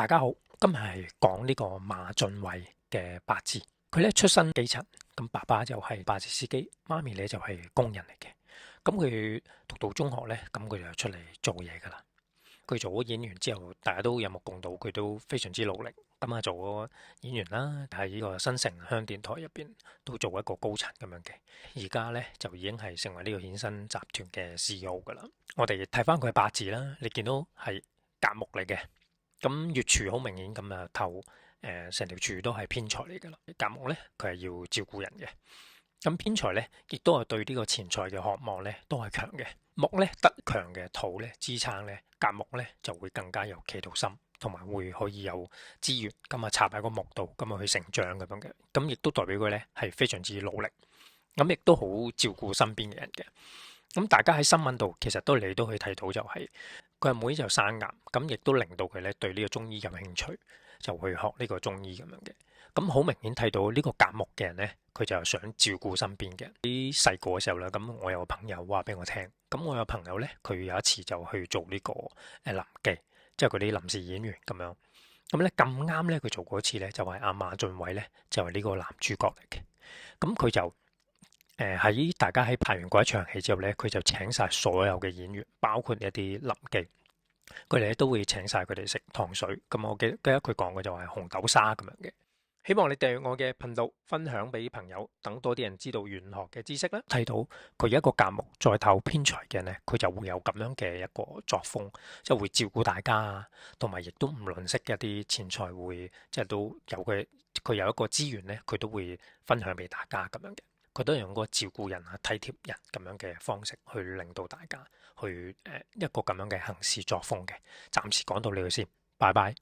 大家好，今日係講呢個馬浚偉嘅八字。佢咧出身基層，咁爸爸就係巴士司機，媽咪咧就係工人嚟嘅。咁佢讀到中學咧，咁佢就出嚟做嘢噶啦。佢做咗演員之後，大家都有目共睹，佢都非常之努力。咁啊，做咗演員啦，喺呢個新城鄉電台入邊都做一個高層咁樣嘅。而家咧就已經係成為呢個衍生集團嘅 CEO 噶啦。我哋睇翻佢嘅八字啦，你見到係甲木嚟嘅。咁月柱好明顯咁啊，頭成條柱都係偏財嚟噶啦。甲木咧，佢係要照顧人嘅。咁偏財咧，亦都係對呢個錢財嘅渴望咧，都係強嘅。木咧得強嘅土咧支撐咧，甲木咧就會更加有企圖心，同埋會可以有資源咁啊插喺個木度，咁啊去成長咁樣嘅。咁亦都代表佢咧係非常之努力，咁亦都好照顧身邊嘅人嘅。咁大家喺新聞度其實你都可以睇到，就係佢阿妹就生癌，咁亦都令到佢咧對呢個中醫有興趣，就去學呢個中醫咁樣嘅。咁好明顯睇到呢個甲木嘅人咧，佢就想照顧身邊嘅。啲細個嘅時候咧，咁我有個朋友話俾我聽，咁我有朋友咧，佢有一次就去做呢個臨記，即係嗰啲臨時演員咁樣。咁咧咁啱咧，佢做過一次咧，就係阿馬浚偉咧，就係呢個男主角嚟嘅。咁佢就喺大家喺拍完嗰一場戲之後咧，佢就請晒所有嘅演員，包括一啲臨記，佢哋咧都會請晒佢哋食糖水。咁我記得佢講嘅就係紅豆沙咁樣嘅。希望你訂閱我嘅頻道，分享俾朋友，等多啲人知道玄學嘅知識啦。睇到佢一個甲木再透偏財嘅呢，佢就會有咁樣嘅一個作風，即係會照顧大家啊，同埋亦都唔吝嗇一啲錢財，會即係都有佢有一個資源呢，佢都會分享俾大家咁樣嘅。佢都用個照顧人啊、體貼人咁樣嘅方式去令到大家去一個咁樣嘅行事作風嘅。暫時講到呢度先，拜拜。